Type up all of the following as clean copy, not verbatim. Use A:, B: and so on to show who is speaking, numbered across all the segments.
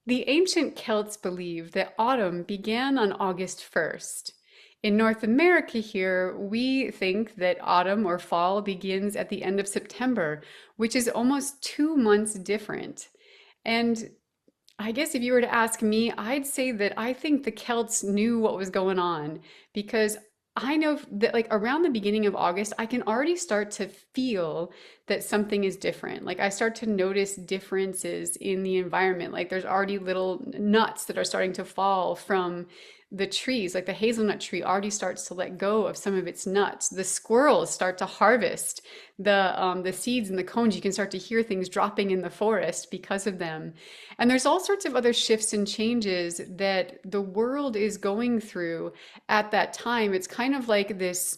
A: The ancient Celts believed that autumn began on August 1st. In North America here, we think that autumn or fall begins at the end of September, which is almost 2 months different. And I guess if you were to ask me, I'd say that I think the Celts knew what was going on because I know that like around the beginning of August, I can already start to feel that something is different. Like I start to notice differences in the environment. Like there's already little nuts that are starting to fall from the trees. Like the hazelnut tree already starts to let go of some of its nuts. The squirrels start to harvest the seeds and the cones. You can start to hear things dropping in the forest because of them. And there's all sorts of other shifts and changes that the world is going through at that time. It's kind of like this,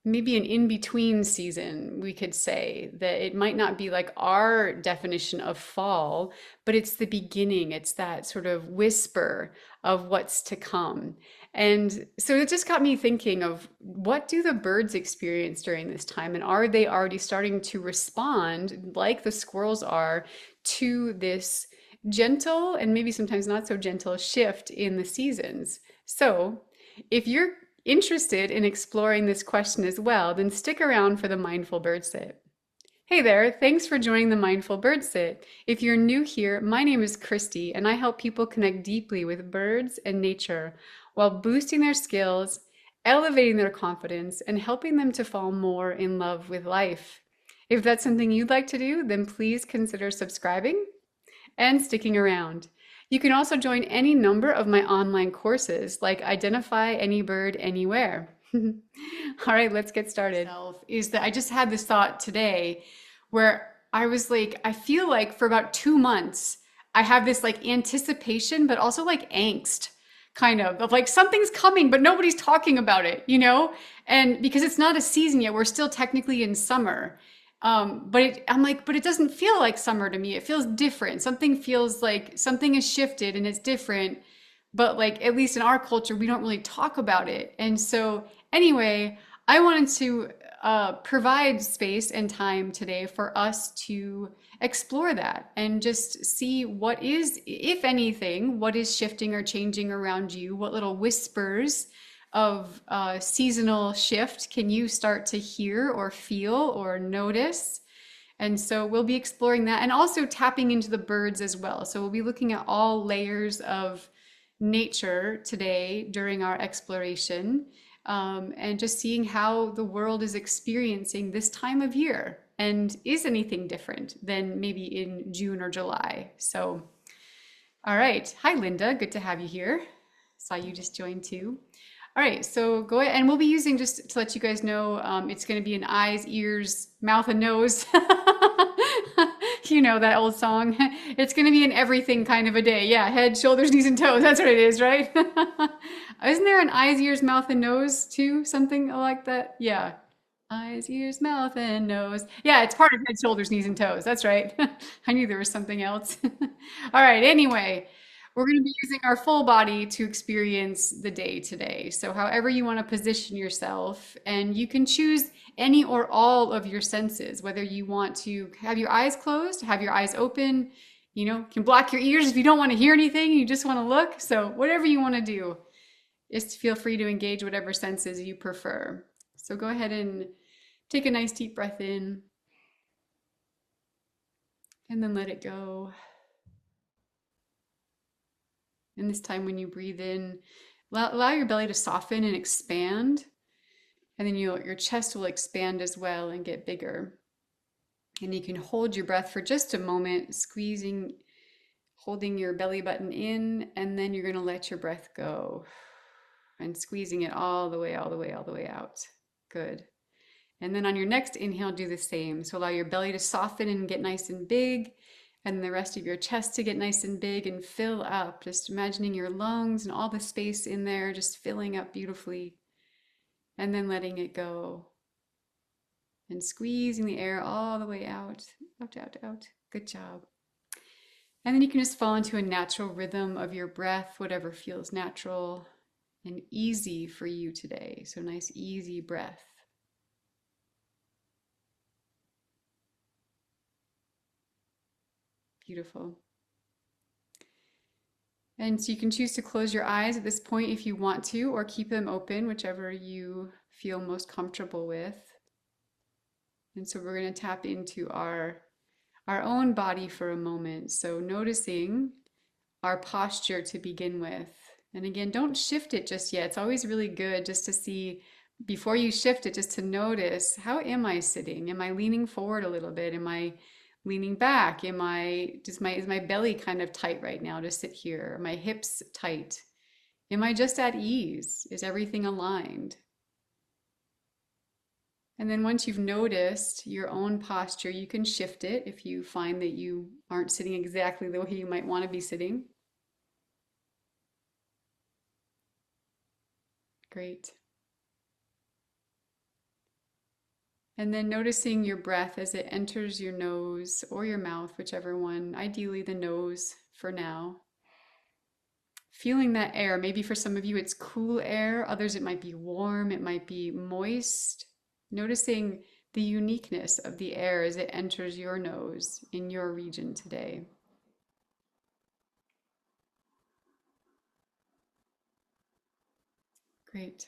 A: maybe an in-between season, we could say, that it might not be like our definition of fall, but it's the beginning. It's that sort of whisper of what's to come. And so it just got me thinking of what do the birds experience during this time? And are they already starting to respond like the squirrels are to this gentle and maybe sometimes not so gentle shift in the seasons? So if you're interested in exploring this question as well, then stick around for the Mindful Bird Sit. Hey there, thanks for joining the Mindful Bird Sit. If you're new here, my name is Kristi, and I help people connect deeply with birds and nature while boosting their skills, elevating their confidence, and helping them to fall more in love with life. If that's something you'd like to do, then please consider subscribing and sticking around. You can also join any number of my online courses like Identify Any Bird Anywhere. All right, let's get started. Is that I just had this thought today where I was like, I feel like for about 2 months, I have this like anticipation, but also like angst kind of like something's coming, but nobody's talking about it, you know? And because it's not a season yet, we're still technically in summer. I'm like, but it doesn't feel like summer to me. It feels different. Something feels like something has shifted and it's different. But like, at least in our culture, we don't really talk about it. And so, anyway, I wanted to provide space and time today for us to explore that and just see what is, if anything, what is shifting or changing around you, what little whispers of seasonal shift can you start to hear or feel or notice? And so we'll be exploring that and also tapping into the birds as well. So we'll be looking at all layers of nature today during our exploration, and just seeing how the world is experiencing this time of year and is anything different than maybe in June or July. So, all right. Hi, Linda. Good to have you here. Saw you just joined too. All right, so go ahead, and we'll be using, just to let you guys know, it's going to be an eyes, ears, mouth, and nose. You know that old song. It's going to be an everything kind of a day. Yeah, head, shoulders, knees, and toes. That's what it is, right? Isn't there an eyes, ears, mouth, and nose too? Something like that? Yeah. Eyes, ears, mouth, and nose. Yeah, it's part of head, shoulders, knees, and toes. That's right. I knew there was something else. All right, anyway. We're going to be using our full body to experience the day today. So, however you want to position yourself, and you can choose any or all of your senses, whether you want to have your eyes closed, have your eyes open, you can block your ears if you don't want to hear anything, you just want to look. So, whatever you want to do, just feel free to engage whatever senses you prefer. So, go ahead and take a nice deep breath in and then let it go. And this time, when you breathe in, allow your belly to soften and expand. And then your chest will expand as well and get bigger. And you can hold your breath for just a moment, squeezing, holding your belly button in, and then you're going to let your breath go and squeezing it all the way, all the way, all the way out. Good. And then on your next inhale, do the same. So allow your belly to soften and get nice and big, and the rest of your chest to get nice and big and fill up. Just imagining your lungs and all the space in there just filling up beautifully, and then letting it go and squeezing the air all the way out, out, out, out. Good job. And then you can just fall into a natural rhythm of your breath, whatever feels natural and easy for you today. So nice, easy breath. Beautiful. And so you can choose to close your eyes at this point if you want to, or keep them open, whichever you feel most comfortable with. And so we're going to tap into our own body for a moment. So noticing our posture to begin with. And again, don't shift it just yet. It's always really good just to see before you shift it, just to notice, how am I sitting? Am I leaning forward a little bit? Am I leaning back? Is my belly kind of tight right now to sit here? Are my hips tight? Am I just at ease? Is everything aligned? And then once you've noticed your own posture, you can shift it if you find that you aren't sitting exactly the way you might want to be sitting. Great. And then noticing your breath as it enters your nose or your mouth, whichever one, ideally the nose for now. Feeling that air. Maybe for some of you it's cool air, others it might be warm, it might be moist. Noticing the uniqueness of the air as it enters your nose in your region today. Great.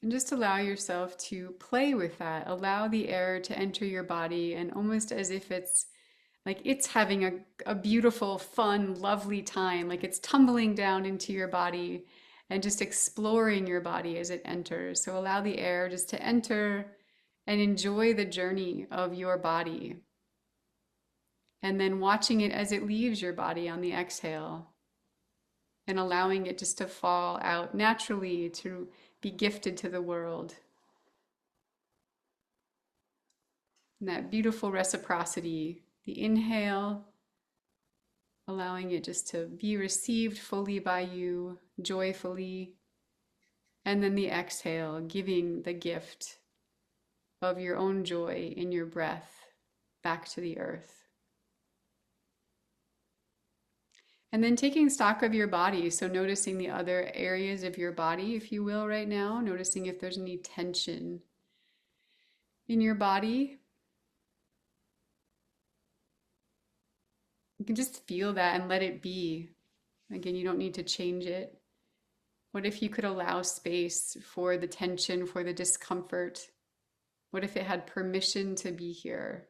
A: And just allow yourself to play with that. Allow the air to enter your body, and almost as if it's like it's having a beautiful, fun, lovely time, like it's tumbling down into your body and just exploring your body as it enters. So allow the air just to enter and enjoy the journey of your body. And then watching it as it leaves your body on the exhale, and allowing it just to fall out naturally to be gifted to the world. And that beautiful reciprocity, the inhale, allowing it just to be received fully by you, joyfully. And then the exhale, giving the gift of your own joy in your breath back to the earth. And then taking stock of your body. So noticing the other areas of your body, if you will, right now. Noticing if there's any tension in your body. You can just feel that and let it be. Again, you don't need to change it. What if you could allow space for the tension, for the discomfort? What if it had permission to be here?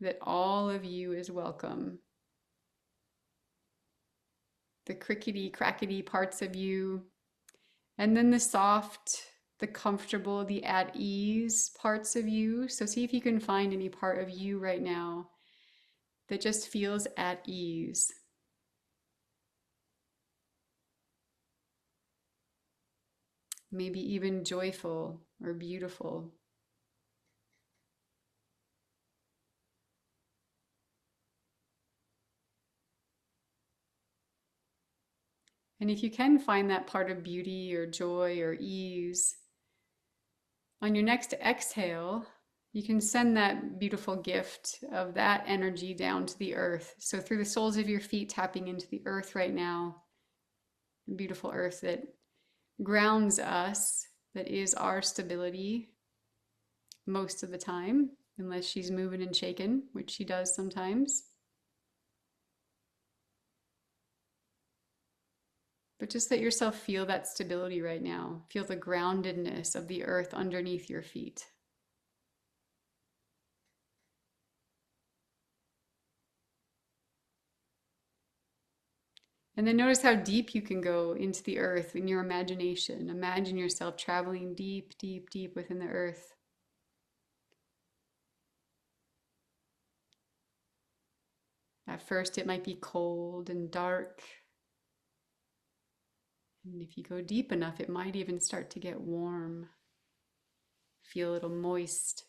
A: That all of you is welcome. The crickety, crackety parts of you, and then the soft, the comfortable, the at ease parts of you. So see if you can find any part of you right now that just feels at ease. Maybe even joyful or beautiful. And if you can find that part of beauty or joy or ease, on your next exhale, you can send that beautiful gift of that energy down to the earth. So through the soles of your feet, tapping into the earth right now, the beautiful earth that grounds us, that is our stability most of the time, unless she's moving and shaking, which she does sometimes. But just let yourself feel that stability right now. Feel the groundedness of the earth underneath your feet. And then notice how deep you can go into the earth in your imagination. Imagine yourself traveling deep, deep, deep within the earth. At first, it might be cold and dark. And if you go deep enough, it might even start to get warm. Feel a little moist,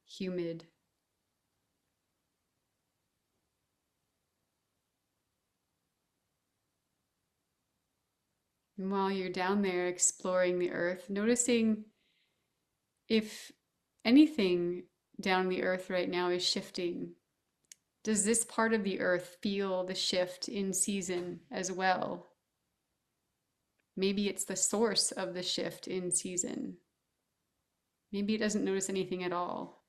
A: humid. And while you're down there exploring the earth, noticing if anything down the earth right now is shifting. Does this part of the earth feel the shift in season as well? Maybe it's the source of the shift in season. Maybe it doesn't notice anything at all.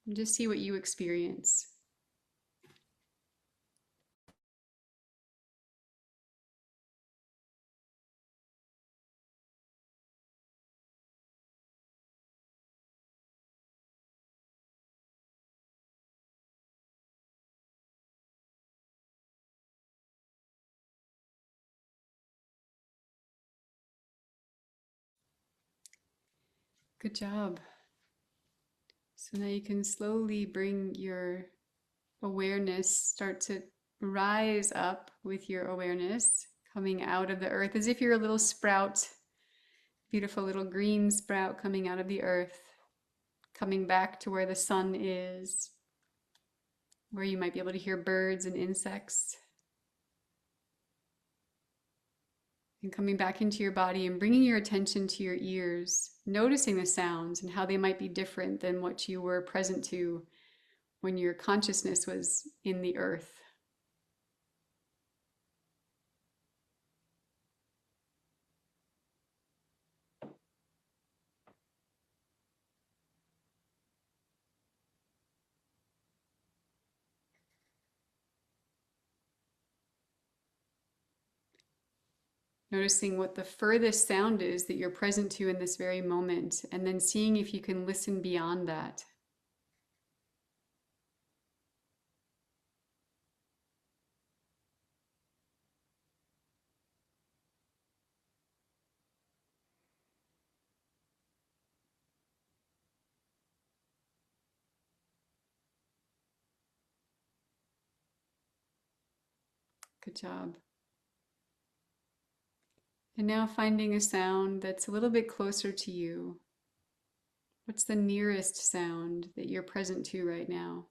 A: And just see what you experience. Good job. So now you can slowly bring your awareness, start to rise up with your awareness, coming out of the earth as if you're a little sprout, beautiful little green sprout coming out of the earth, coming back to where the sun is, where you might be able to hear birds and insects, and coming back into your body and bringing your attention to your ears, noticing the sounds and how they might be different than what you were present to when your consciousness was in the earth. Noticing what the furthest sound is that you're present to in this very moment, and then seeing if you can listen beyond that. Good job. And now finding a sound that's a little bit closer to you. What's the nearest sound that you're present to right now?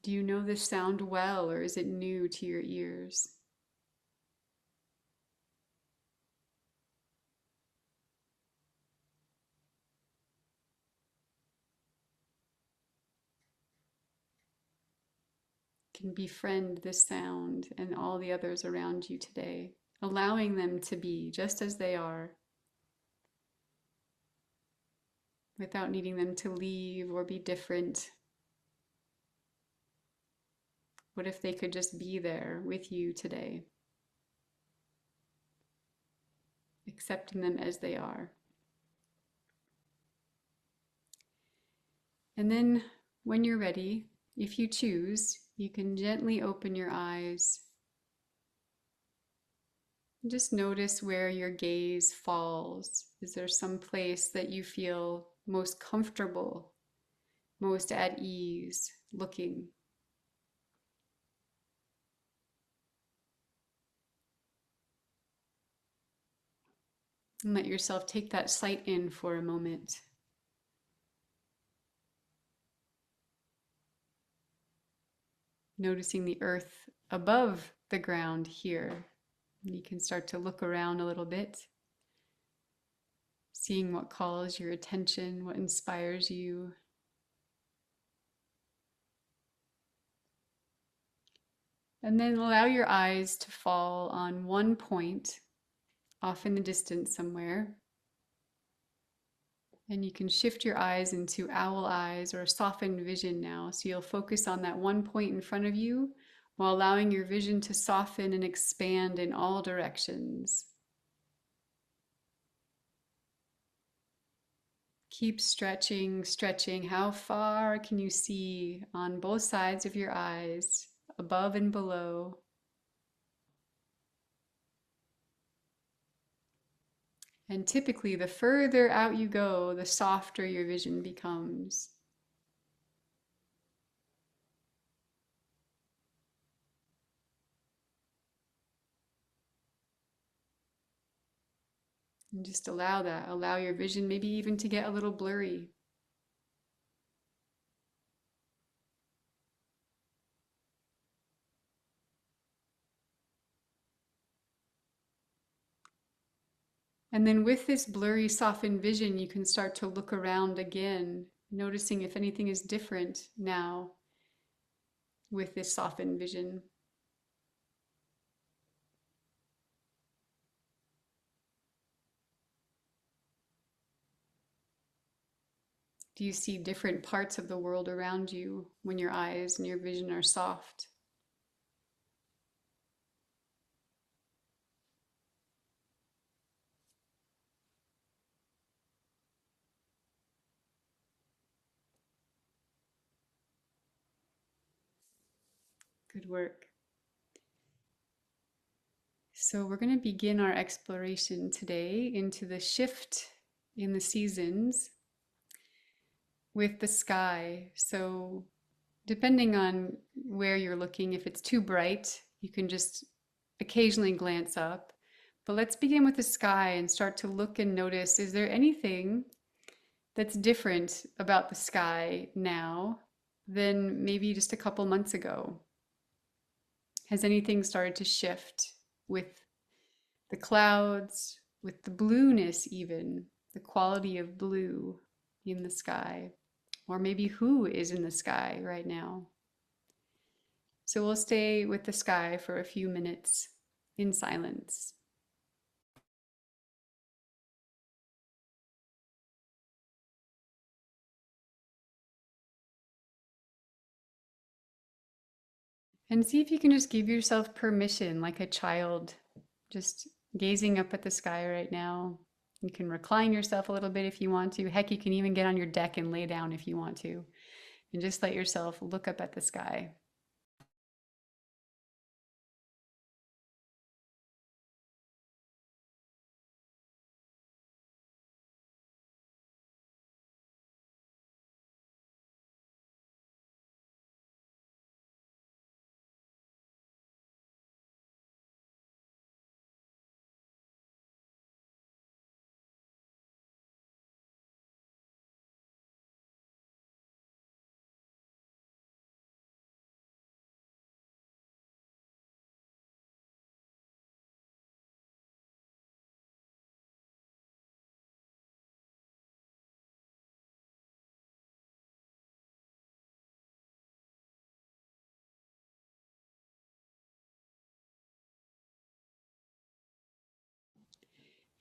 A: Do you know this sound well, or is it new to your ears? Can befriend this sound and all the others around you today, allowing them to be just as they are, without needing them to leave or be different. What if they could just be there with you today, accepting them as they are? And then when you're ready, if you choose, you can gently open your eyes. Just notice where your gaze falls. Is there some place that you feel most comfortable, most at ease looking? And let yourself take that sight in for a moment. Noticing the earth above the ground here. You can start to look around a little bit, seeing what calls your attention, what inspires you. And then allow your eyes to fall on one point off in the distance somewhere. And you can shift your eyes into owl eyes or a softened vision now. So you'll focus on that one point in front of you while allowing your vision to soften and expand in all directions. Keep stretching, stretching. How far can you see on both sides of your eyes, above and below? And typically, the further out you go, the softer your vision becomes. And just allow that. Allow your vision maybe even to get a little blurry. And then with this blurry, softened vision, you can start to look around again, noticing if anything is different now. with this softened vision? Do you see different parts of the world around you when your eyes and your vision are soft? Good work. So, we're going to begin our exploration today into the shift in the seasons with the sky. So, depending on where you're looking, if it's too bright, you can just occasionally glance up. But let's begin with the sky and start to look and notice, is there anything that's different about the sky now than maybe just a couple months ago? Has anything started to shift with the clouds, with the blueness, even the quality of blue in the sky? Or maybe who is in the sky right now? So we'll stay with the sky for a few minutes in silence. And see if you can just give yourself permission, like a child, just gazing up at the sky right now. You can recline yourself a little bit if you want to. Heck, you can even get on your deck and lay down if you want to. And just let yourself look up at the sky.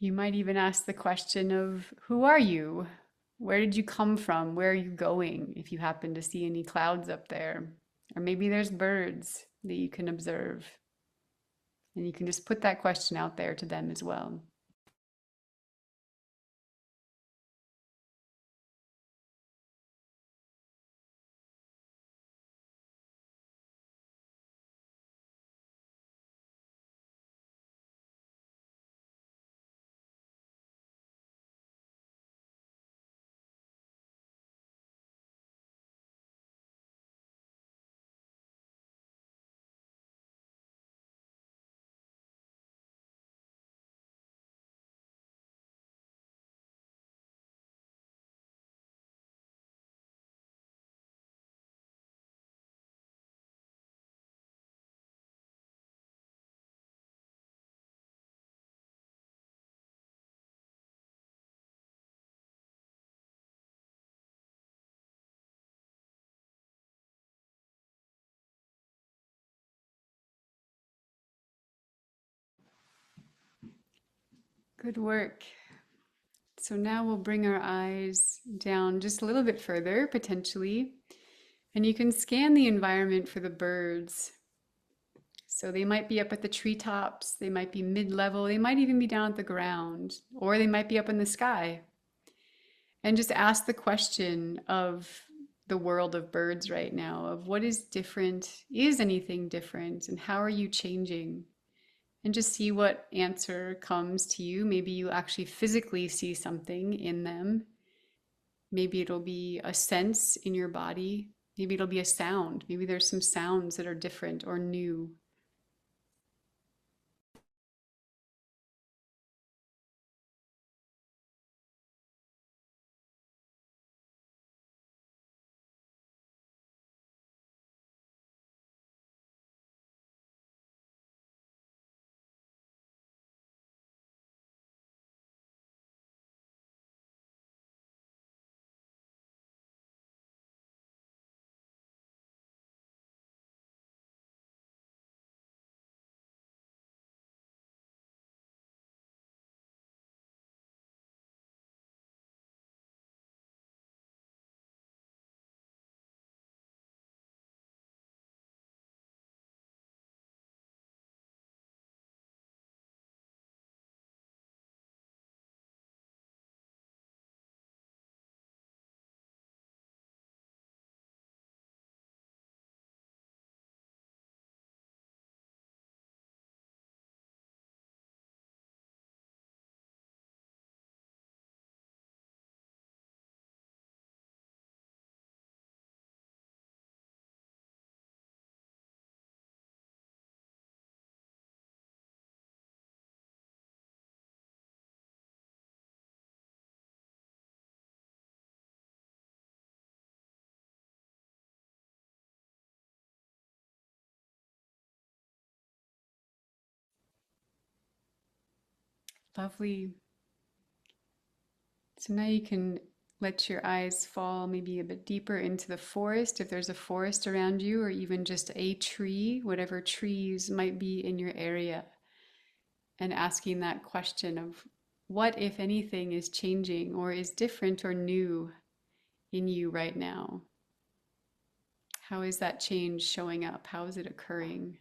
A: You might even ask the question of, who are you? Where did you come from? Where are you going? If you happen to see any clouds up there. Or maybe there's birds that you can observe. And you can just put that question out there to them as well. Good work. So now we'll bring our eyes down just a little bit further, potentially, and you can scan the environment for the birds. So they might be up at the treetops, they might be mid-level, they might even be down at the ground, or they might be up in the sky. And just ask the question of the world of birds right now, of what is different, is anything different, and how are you changing? And just see what answer comes to you. Maybe you actually physically see something in them. Maybe it'll be a sense in your body. Maybe it'll be a sound. Maybe there's some sounds that are different or new. Lovely. So now you can let your eyes fall maybe a bit deeper into the forest, if there's a forest around you, or even just a tree, whatever trees might be in your area, and asking that question of what, if anything, is changing or is different or new in you right now? How is that change showing up? How is it occurring?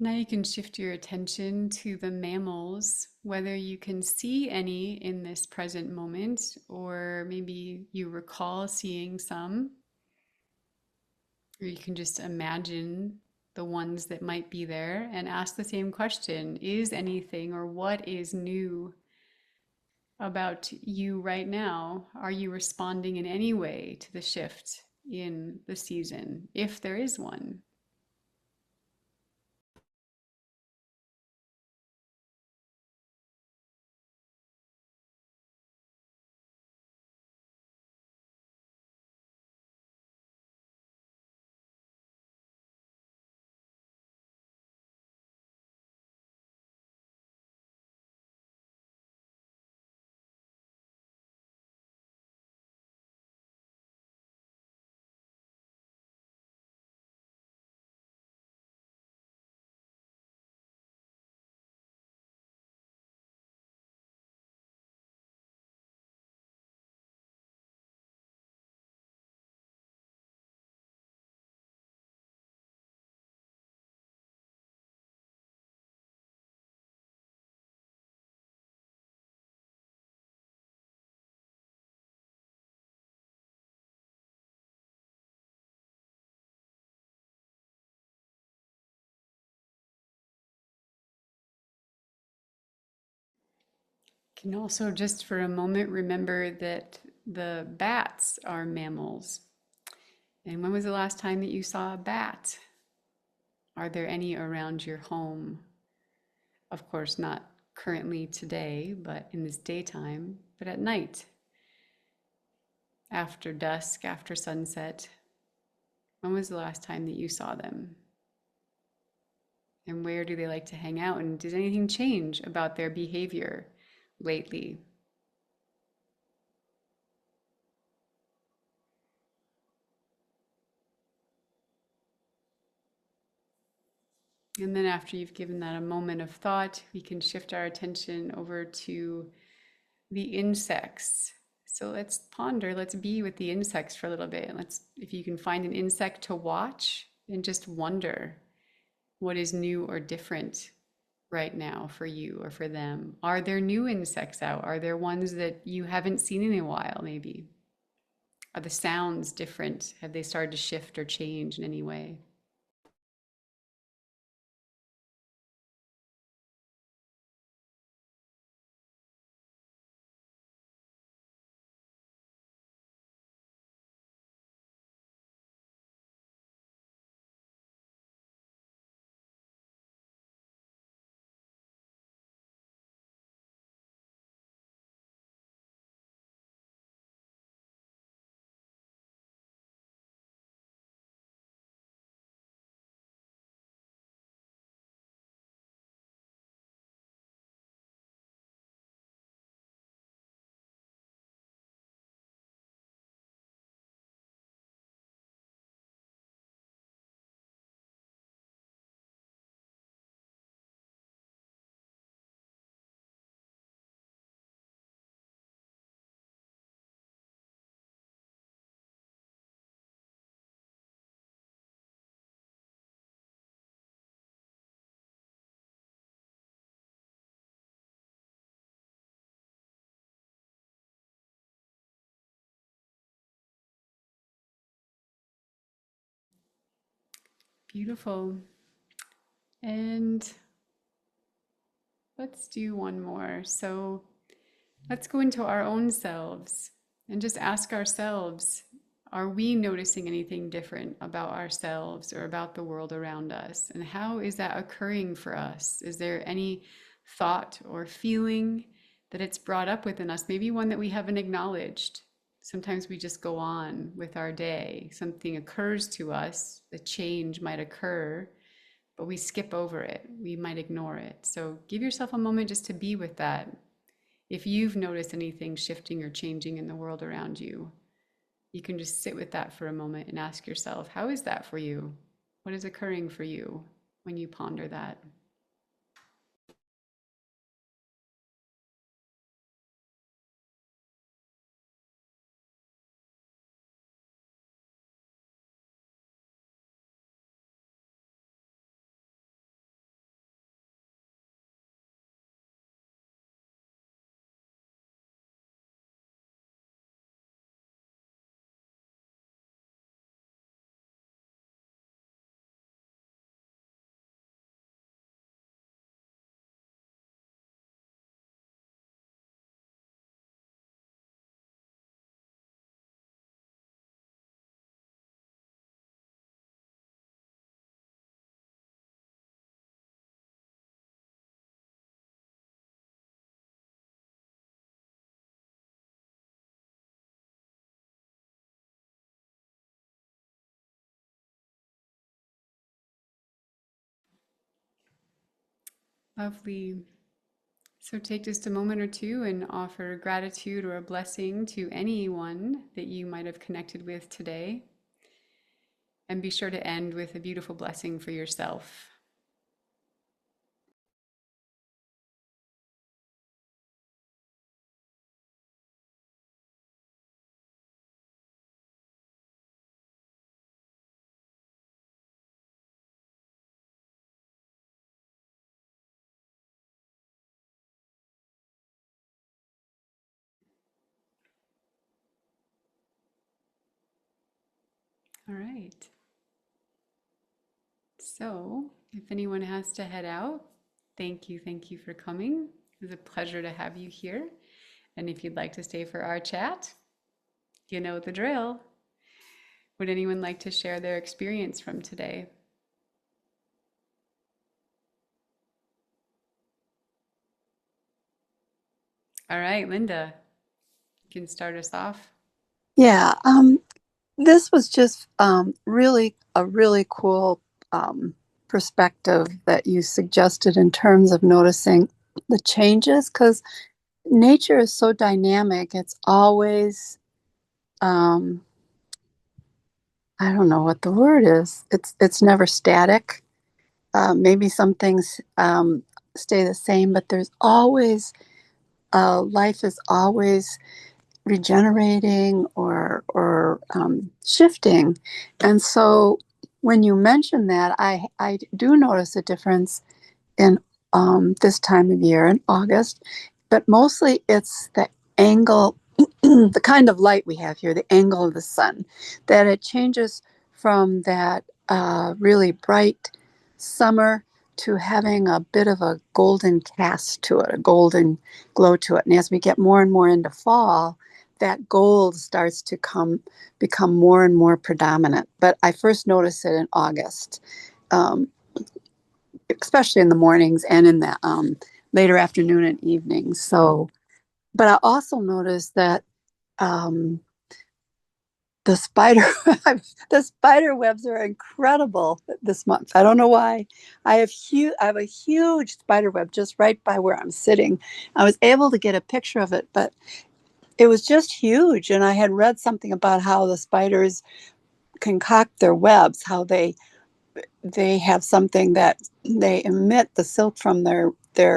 A: Now you can shift your attention to the mammals, whether you can see any in this present moment, or maybe you recall seeing some, or you can just imagine the ones that might be there and ask the same question: is anything or what is new about you right now? Are you responding in any way to the shift in the season, if there is one? Can also just for a moment remember that the bats are mammals. And when was the last time that you saw a bat? Are there any around your home? Of course, not currently today, but in this daytime, but at night, after dusk, after sunset. When was the last time that you saw them? And where do they like to hang out? And did anything change about their behavior lately? And then after you've given that a moment of thought, we can shift our attention over to the insects. So let's ponder, let's be with the insects for a little bit. Let's, if you can find an insect to watch and just wonder what is new or different right now for you or for them? Are there new insects out? Are there ones that you haven't seen in a while, maybe? Are the sounds different? Have they started to shift or change in any way? Beautiful. And let's do one more. So let's go into our own selves and just ask ourselves, are we noticing anything different about ourselves or about the world around us? And how is that occurring for us? Is there any thought or feeling that it's brought up within us? Maybe one that we haven't acknowledged. Sometimes we just go on with our day. Something occurs to us, the change might occur, but we skip over it. We might ignore it. So give yourself a moment just to be with that. If you've noticed anything shifting or changing in the world around you, you can just sit with that for a moment and ask yourself, how is that for you? What is occurring for you when you ponder that? Lovely. So take just a moment or two and offer gratitude or a blessing to anyone that you might have connected with today. And be sure to end with a beautiful blessing for yourself. All right. So if anyone has to head out, thank you for coming. It was a pleasure to have you here. And if you'd like to stay for our chat, you know the drill. Would anyone like to share their experience from today? All right, Linda, you can start us off.
B: Yeah, this was just really a really cool um, perspective that you suggested in terms of noticing the changes because nature is so dynamic. It's always, um, I don't know what the word is. It's never static. Maybe some things stay the same, but there's always life is always regenerating or shifting. And so when you mention that, I do notice a difference in this time of year in August, but mostly it's the angle, the kind of light we have here, the angle of the sun, that it changes from that really bright summer to having a bit of a golden cast to it, a golden glow to it. And as we get more and more into fall, that gold starts to become more and more predominant. But I first noticed it in August. Um, Especially in the mornings and in the later afternoon and evenings. So, but I also noticed that um, the spider the spider webs are incredible this month. I don't know why. I have a huge spider web just right by where I'm sitting. I was able to get a picture of it, but it was just huge. And I had read something about how the spiders concoct their webs, how they have something that they emit the silk from their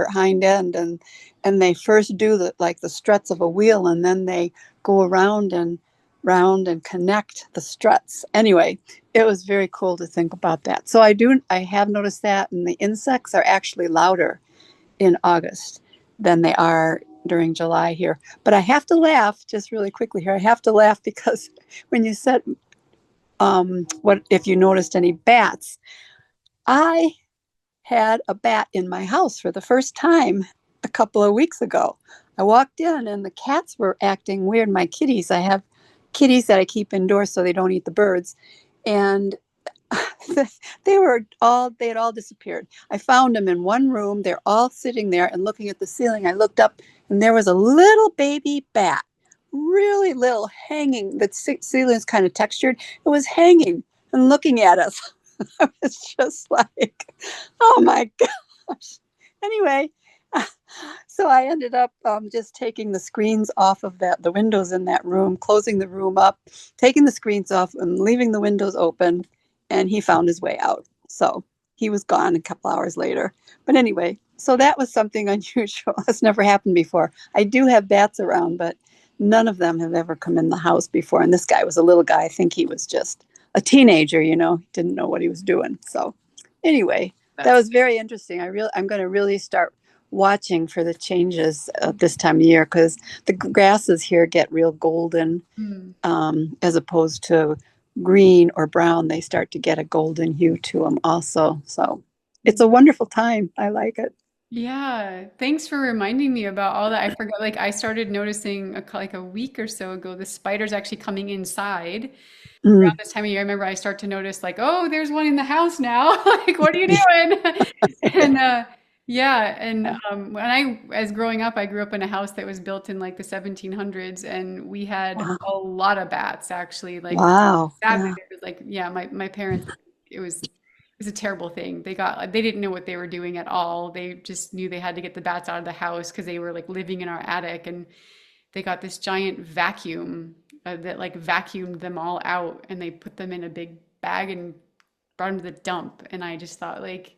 B: hind end, and they first do the struts of a wheel, and then they go around and round and connect the struts. Anyway, it was very cool to think about that. So I have noticed that, and the insects are actually louder in August than they are during July here. But I have to laugh just really quickly here. I have to laugh because when you said what if you noticed any bats, I had a bat in my house for the first time a couple of weeks ago. I walked in and the cats were acting weird. My kitties, I have kitties that I keep indoors so they don't eat the birds. And they had all disappeared. I found them in one room. They're all sitting there and looking at the ceiling. I looked up and there was a little baby bat, really little, hanging. The ceiling is kind of textured. It was hanging and looking at us. I was just like, oh my gosh. Anyway, so I ended up just taking the screens off of the windows in that room, closing the room up, taking the screens off, and leaving the windows open. And he found his way out. So he was gone a couple hours later. But anyway, so that was something unusual. That's never happened before. I do have bats around, but none of them have ever come in the house before. And this guy was a little guy. I think he was just a teenager, didn't know what he was doing. So anyway, that
A: That's
B: was very interesting. I'm going to really start watching for the changes this time of year because the grasses here get real golden
A: mm,
B: as opposed to green or brown. They start to get a golden hue to them also. So it's a wonderful time. I like it.
A: yeah. Thanks for reminding me about all that. I forgot, like I started noticing like a week or so ago, the spiders actually coming inside around
B: Mm.
A: this time of year. I remember I start to notice like, oh, there's one in the house now. Like, what are you doing? And yeah, and when I as growing up, I grew up in a house that was built in like the 1700s, and we had
B: Wow.
A: a lot of bats actually. Like
B: Wow.
A: sadly,
B: Yeah.
A: there was like yeah, my parents, it was a terrible thing. They didn't know what they were doing at all. They just knew they had to get the bats out of the house because they were like living in our attic, and they got this giant vacuum that like vacuumed them all out, and they put them in a big bag and brought them to the dump. And I just thought like,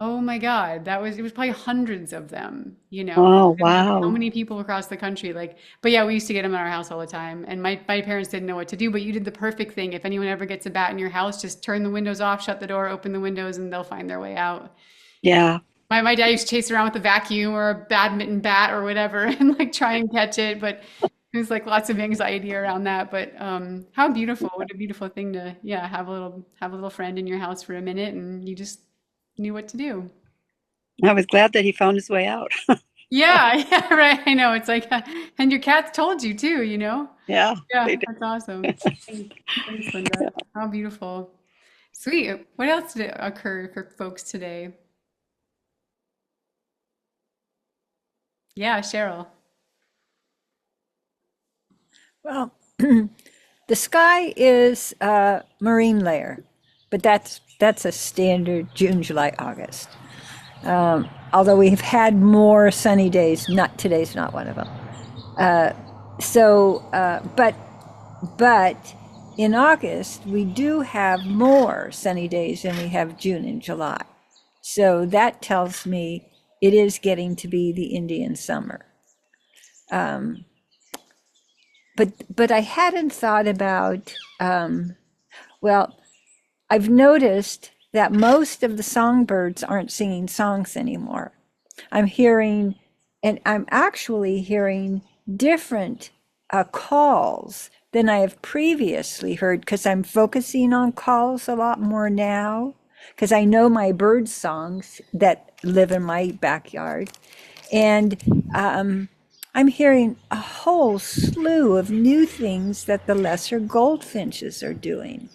A: oh my God, it was probably hundreds of them, you know.
B: Oh,
A: And like so
B: wow.
A: many people across the country, like, but yeah, we used to get them in our house all the time. And my parents didn't know what to do, but you did the perfect thing. If anyone ever gets a bat in your house, just turn the windows off, shut the door, open the windows, and they'll find their way out.
B: Yeah.
A: My dad used to chase around with a vacuum or a badminton bat or whatever and like try and catch it, but there's like lots of anxiety around that. But how beautiful! What a beautiful thing to yeah have a little friend in your house for a minute and you just knew what to do.
B: I was glad that he found his way out.
A: Yeah, yeah, right. I know. It's like, and your cats told you too, you know?
B: Yeah, they
A: Yeah,
B: did.
A: that's awesome. Thanks, thanks, Linda. How beautiful. Sweet. What else did occur for folks today? Yeah, Cheryl.
C: Well, the sky is a marine layer, but that's a standard June, July, August. Although we've had more sunny days, not today's not one of them. But in August we do have more sunny days than we have June and July. So that tells me it is getting to be the Indian summer. But I hadn't thought about well, I've noticed that most of the songbirds aren't singing songs anymore. I'm hearing, and I'm actually hearing different calls than I have previously heard because I'm focusing on calls a lot more now because I know my bird songs that live in my backyard. And I'm hearing a whole slew of new things that the lesser goldfinches are doing.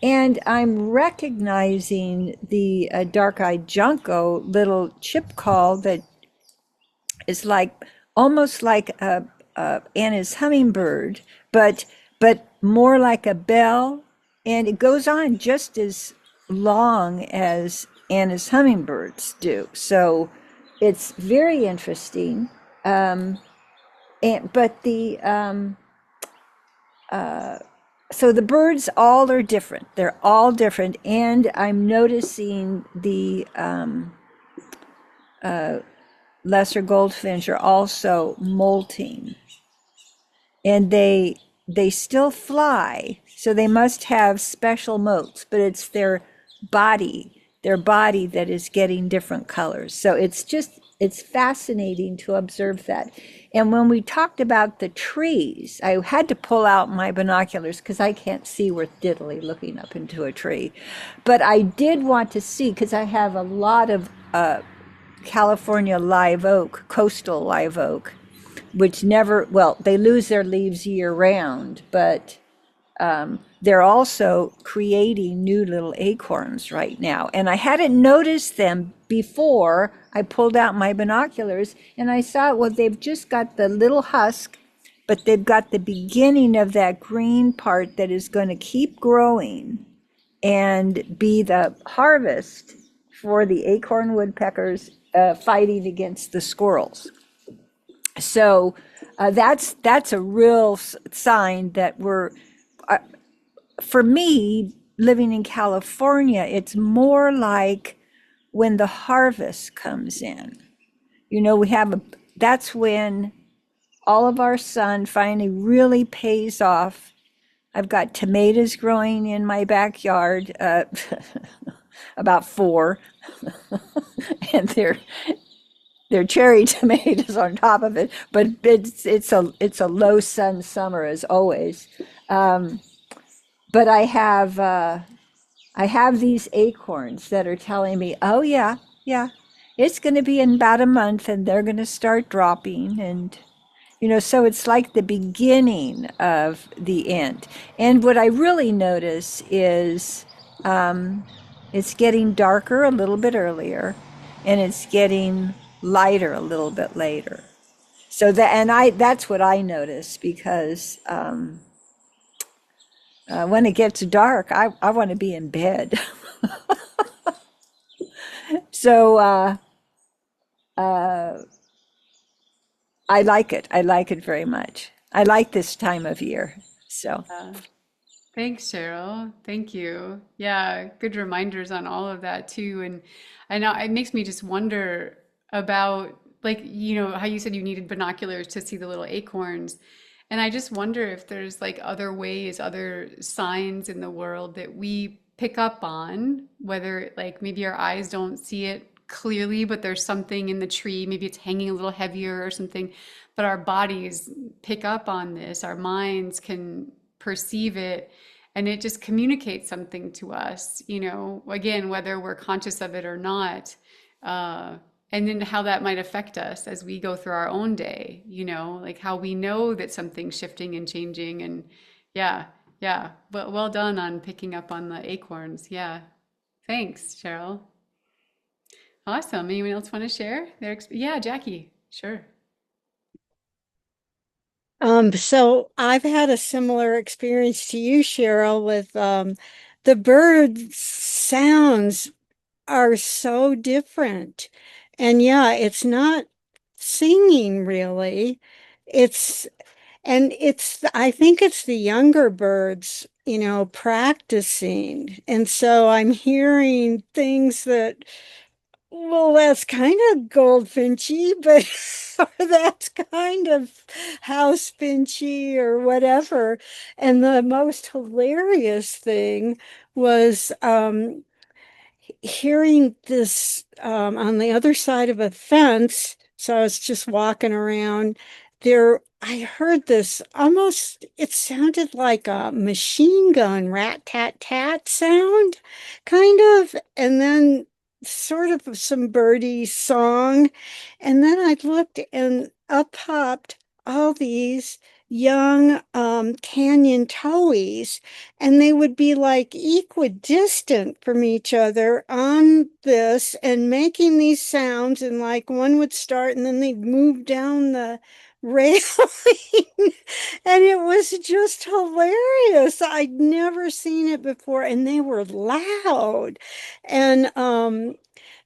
C: And I'm recognizing the dark-eyed junco little chip call that is like almost like a Anna's hummingbird, but more like a bell, and it goes on just as long as Anna's hummingbirds do. So it's very interesting. And but the so the birds all are different. They're all different, and I'm noticing the lesser goldfinch are also molting, and they still fly, so they must have special motes, but it's their body that is getting different colors. So it's fascinating to observe that. And when we talked about the trees, I had to pull out my binoculars because I can't see worth diddly looking up into a tree. But I did want to see, because I have a lot of California live oak, coastal live oak, which never, well, they lose their leaves year round, but they're also creating new little acorns right now. And I hadn't noticed them before I pulled out my binoculars and I saw, well, they've just got the little husk, but they've got the beginning of that green part that is going to keep growing and be the harvest for the acorn woodpeckers fighting against the squirrels. So that's a real sign that we're, for me, living in California, it's more like when the harvest comes in. You know, that's when all of our sun finally really pays off. I've got tomatoes growing in my backyard, about four, and they're cherry tomatoes on top of it, but it's a low sun summer as always. Um, but I have these acorns that are telling me, oh yeah, yeah, it's going to be in about a month, and they're going to start dropping, and so it's like the beginning of the end. And what I really notice is it's getting darker a little bit earlier, and it's getting lighter a little bit later. So that's what I notice, because when it gets dark, I want to be in bed. So I like it. I like it very much. I like this time of year. So
A: Thanks, Cheryl. Thank you. Yeah, good reminders on all of that too. And I know it makes me just wonder about, like, how you said you needed binoculars to see the little acorns. And I just wonder if there's like other ways, other signs in the world that we pick up on, whether like maybe our eyes don't see it clearly, but there's something in the tree, maybe it's hanging a little heavier or something, but our bodies pick up on this, our minds can perceive it, and it just communicates something to us, again, whether we're conscious of it or not. Uh, and then how that might affect us as we go through our own day, like how we know that something's shifting and changing. And yeah, yeah. Well done on picking up on the acorns. Yeah. Thanks, Cheryl. Awesome. Anyone else want to share their yeah, Jackie. Sure.
D: So I've had a similar experience to you, Cheryl, with the bird sounds are so different. And yeah, it's not singing really. It's I think it's the younger birds, practicing. And so I'm hearing things that, well, that's kind of goldfinchy, but or that's kind of house finchy or whatever. And the most hilarious thing was hearing this on the other side of a fence. So I was just walking around there. I heard this almost, it sounded like a machine gun rat tat tat sound, kind of. And then sort of some birdie song. And then I looked and up popped all these young canyon towies, and they would be like equidistant from each other on this and making these sounds, and like one would start and then they'd move down the railing. And it was just hilarious. I'd never seen it before, and they were loud. And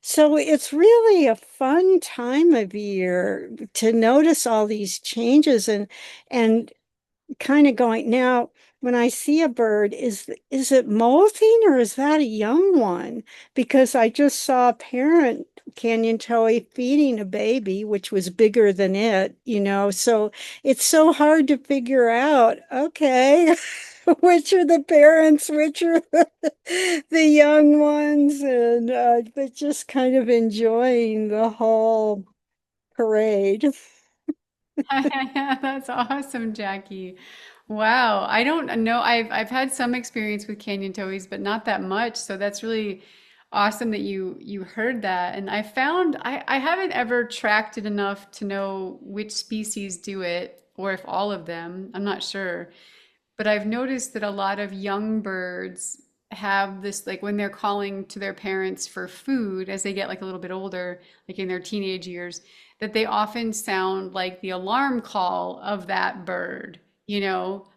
D: so it's really a fun time of year to notice all these changes, and kind of going, now when I see a bird, is it molting or is that a young one? Because I just saw a parent canyon towhee feeding a baby, which was bigger than it. So it's so hard to figure out, okay, which are the parents, which are the young ones, and but just kind of enjoying the whole parade.
A: That's awesome, Jackie. Wow. I don't know. I've had some experience with canyon towies, but not that much. So that's really awesome that you heard that. And I haven't ever tracked it enough to know which species do it or if all of them. I'm not sure. But I've noticed that a lot of young birds have this, like when they're calling to their parents for food as they get like a little bit older, like in their teenage years, that they often sound like the alarm call of that bird,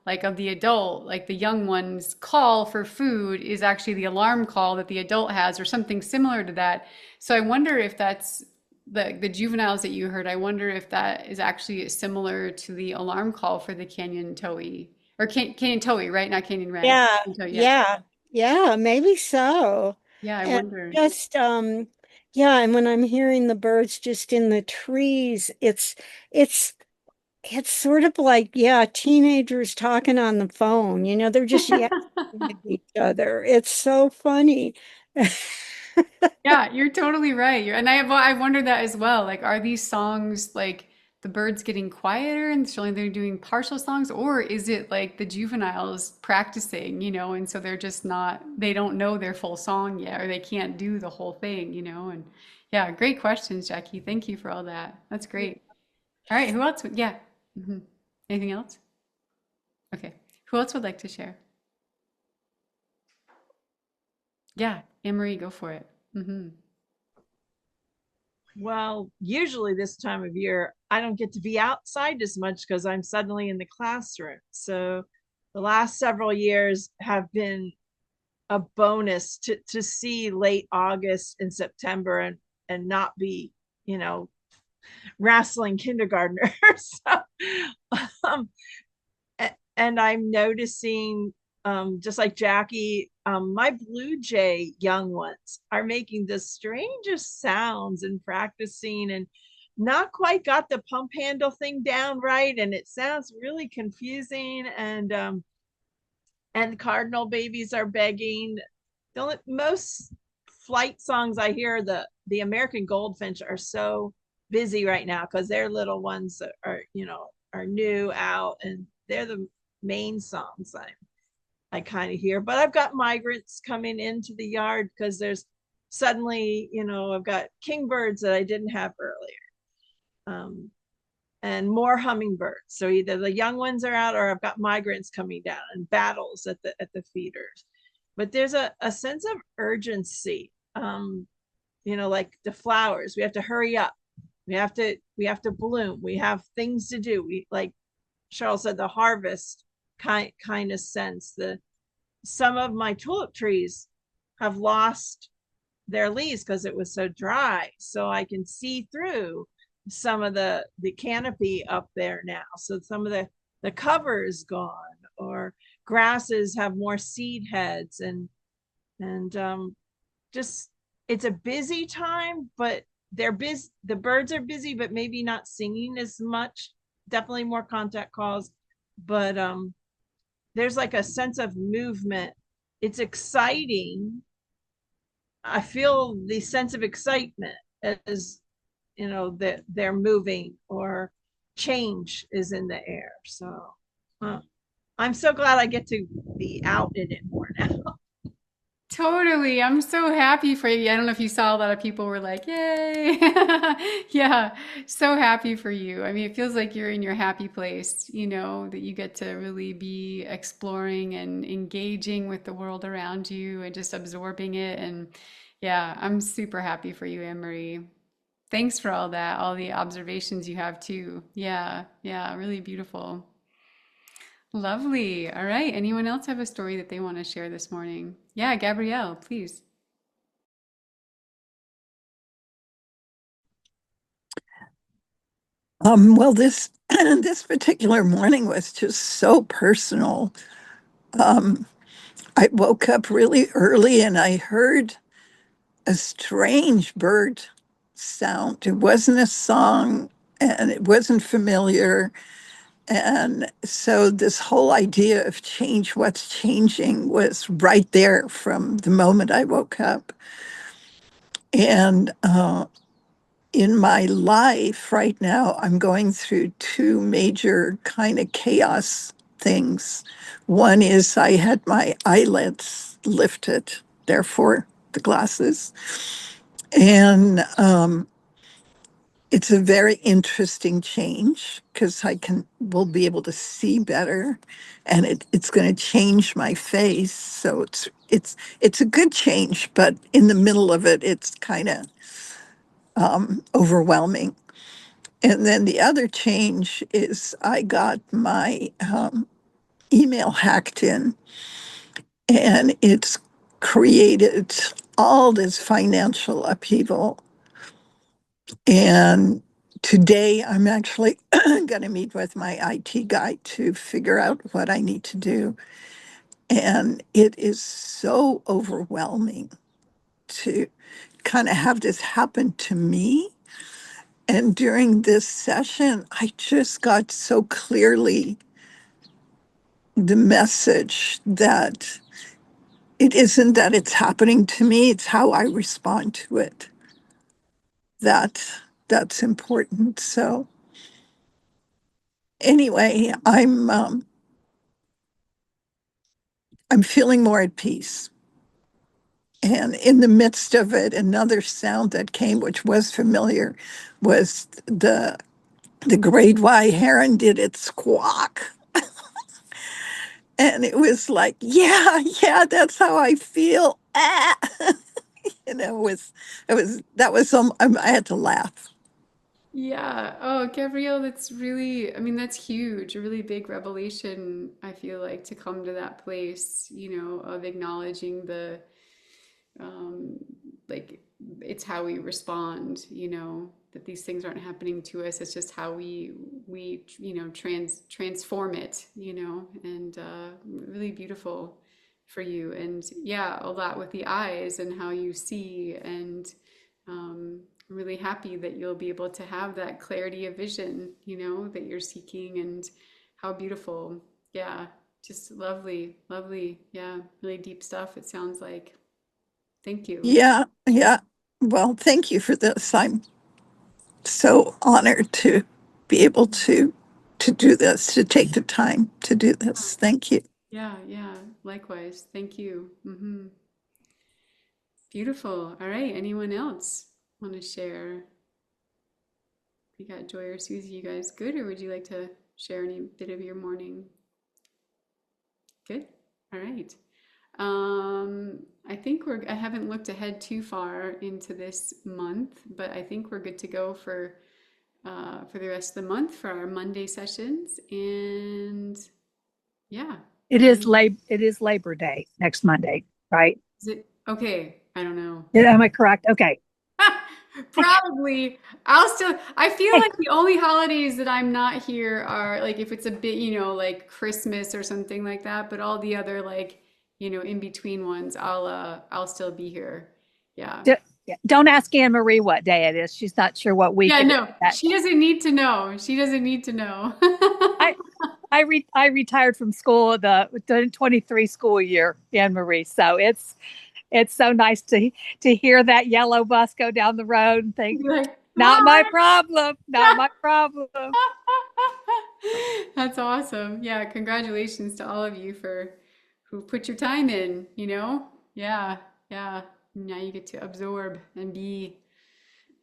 A: like of the adult, like the young one's call for food is actually the alarm call that the adult has, or something similar to that. So I wonder if that's the juveniles that you heard. I wonder if that is actually similar to the alarm call for the canyon towhee. Or Canyon Towhee, right? Not Canyon Wren.
D: Yeah,
A: Canyon Towhee, yeah.
D: yeah, yeah, maybe so.
A: Yeah, I
D: And
A: wonder.
D: just yeah, and when I'm hearing the birds just in the trees, it's it's sort of like, yeah, teenagers talking on the phone, they're just yapping with each other. It's so funny.
A: Yeah, you're totally right. And I wondered that as well. Like, are these songs like the birds getting quieter and showing they're doing partial songs, or is it like the juveniles practicing, and so they're just not, they don't know their full song yet, or they can't do the whole thing. And yeah, great questions, Jackie. Thank you for all that. That's great. All right, who else yeah. hmm Anything else? Okay. Who else would like to share? Yeah, Anne Marie, go for it.
E: Well, usually this time of year, I don't get to be outside as much because I'm suddenly in the classroom. So the last several years have been a bonus to see late August and September and not be, wrestling kindergartners. So, um, and I'm noticing, just like Jackie, my blue jay young ones are making the strangest sounds and practicing, and not quite got the pump handle thing down right, and it sounds really confusing. And cardinal babies are begging. Most flight songs I hear, the American goldfinch are so busy right now because their little ones are new out, and they're the main songs I kind of hear. But I've got migrants coming into the yard because there's suddenly, I've got kingbirds that I didn't have earlier. And more hummingbirds. So either the young ones are out or I've got migrants coming down and battles at the feeders. But there's a sense of urgency. Like the flowers, we have to hurry up. We have to bloom. We have things to do. We, like Cheryl said, the harvest kind of sense. Some of my tulip trees have lost their leaves because it was so dry. So I can see through some of the canopy up there now. So some of the cover is gone, or grasses have more seed heads, and just, it's a busy time, but they're busy. The birds are busy, but maybe not singing as much. Definitely more contact calls, but there's like a sense of movement. It's exciting, I feel the sense of excitement as that they're moving or change is in the air. So uh, I'm so glad I get to be out in it more now.
A: Totally. I'm so happy for you. I don't know if you saw a lot of people were like, yay. Yeah, so happy for you. I mean, it feels like you're in your happy place, that you get to really be exploring and engaging with the world around you and just absorbing it. And yeah, I'm super happy for you, Anne Marie. Thanks for all that, all the observations you have too. Yeah, yeah, really beautiful. Lovely. All right. Anyone else have a story that they want to share this morning? Yeah, Gabrielle, please.
F: Well, this this particular morning was just so personal. Um, I woke up really early and I heard a strange bird sound. It wasn't a song and it wasn't familiar. And so this whole idea of change, what's changing, was right there from the moment I woke up. And in my life right now, I'm going through two major kind of chaos things. One is I had my eyelids lifted, therefore the glasses. And it's a very interesting change because I will be able to see better, and it's going to change my face. So it's a good change, but in the middle of it, it's kind of overwhelming. And then the other change is I got my email hacked in, and it's created all this financial upheaval. And today I'm actually going to meet with my IT guy to figure out what I need to do. And it is so overwhelming to kind of have this happen to me. And during this session, I just got so clearly the message that it isn't that it's happening to me, it's how I respond to it. That that's important. So anyway, I'm feeling more at peace. And in the midst of it, another sound that came, which was familiar, was the great white heron did its squawk. And it was like, yeah, yeah, that's how I feel. Ah. That was I had to laugh.
A: Yeah. Oh, Gabrielle, that's really, I mean, that's huge. A really big revelation, I feel like, to come to that place, of acknowledging um, like, it's how we respond, that these things aren't happening to us. It's just how we, transform it, and really beautiful for you. And yeah, a lot with the eyes and how you see. And I'm really happy that you'll be able to have that clarity of vision, that you're seeking, and how beautiful. Yeah, just lovely, lovely. Yeah, really deep stuff, it sounds like. Thank you.
F: Yeah, yeah. Well, thank you for this. I'm so honored to be able to do this, to take the time to do this. Thank you.
A: Yeah, yeah. Likewise. Thank you. Beautiful. All right. Anyone else want to share? We got Joy or Susie. You guys good, or would you like to share any bit of your morning? Good. All right. I think I haven't looked ahead too far into this month, but I think we're good to go for the rest of the month for our Monday sessions. And yeah.
G: It is Labor Day next Monday, right?
A: Is it okay? I don't know.
G: Am I correct? Okay.
A: Probably. I feel like the only holidays that I'm not here are like if it's a bit, like Christmas or something like that, but all the other like, in between ones, I'll still be here. Yeah.
G: Don't ask Anne Marie what day it is. She's not sure what week
A: Yeah,
G: it is.
A: no. She doesn't need to know. She doesn't need to know.
G: I I retired from school the 23 school year, Anne Marie. So It's so nice to hear that yellow bus go down the road and think,
A: You're like,
G: not my problem, not my problem.
A: That's awesome. Yeah, congratulations to all of you for who put your time in, you know? Yeah, yeah. Now you get to absorb and be.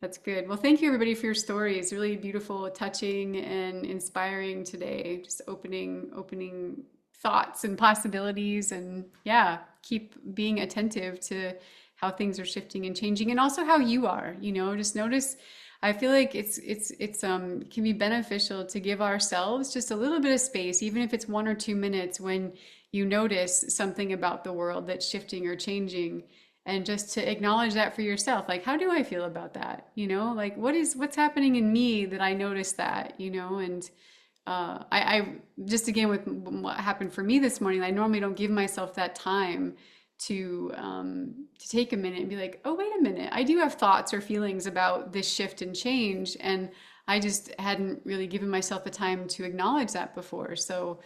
A: That's good. Well, thank you everybody for your stories. Really beautiful, touching, and inspiring today. Just opening thoughts and possibilities, and yeah, keep being attentive to how things are shifting and changing, and also how you are, you know, just notice. I feel like it's can be beneficial to give ourselves just a little bit of space, even if it's 1 or 2 minutes when you notice something about the world that's shifting or changing, and just to acknowledge that for yourself. Like, how do I feel about that, you know, like what's happening in me that I notice that, you know. And I just, again, with what happened for me this morning, I normally don't give myself that time to take a minute and be like, oh, wait a minute, I do have thoughts or feelings about this shift and change, and I just hadn't really given myself the time to acknowledge that before. So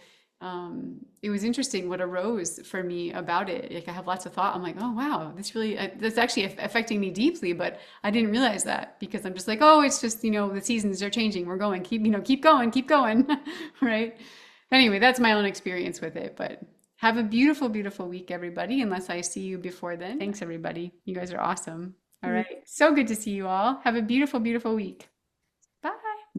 A: it was interesting what arose for me about it. Like, I have lots of thought. I'm like, oh wow, this really that's actually affecting me deeply, but I didn't realize that because I'm just like, oh, it's just, you know, the seasons are changing. We're going, keep going, right? Anyway, that's my own experience with it. But have a beautiful, beautiful week, everybody. Unless I see you before then. Thanks, everybody. You guys are awesome. All right. So good to see you all. Have a beautiful, beautiful week.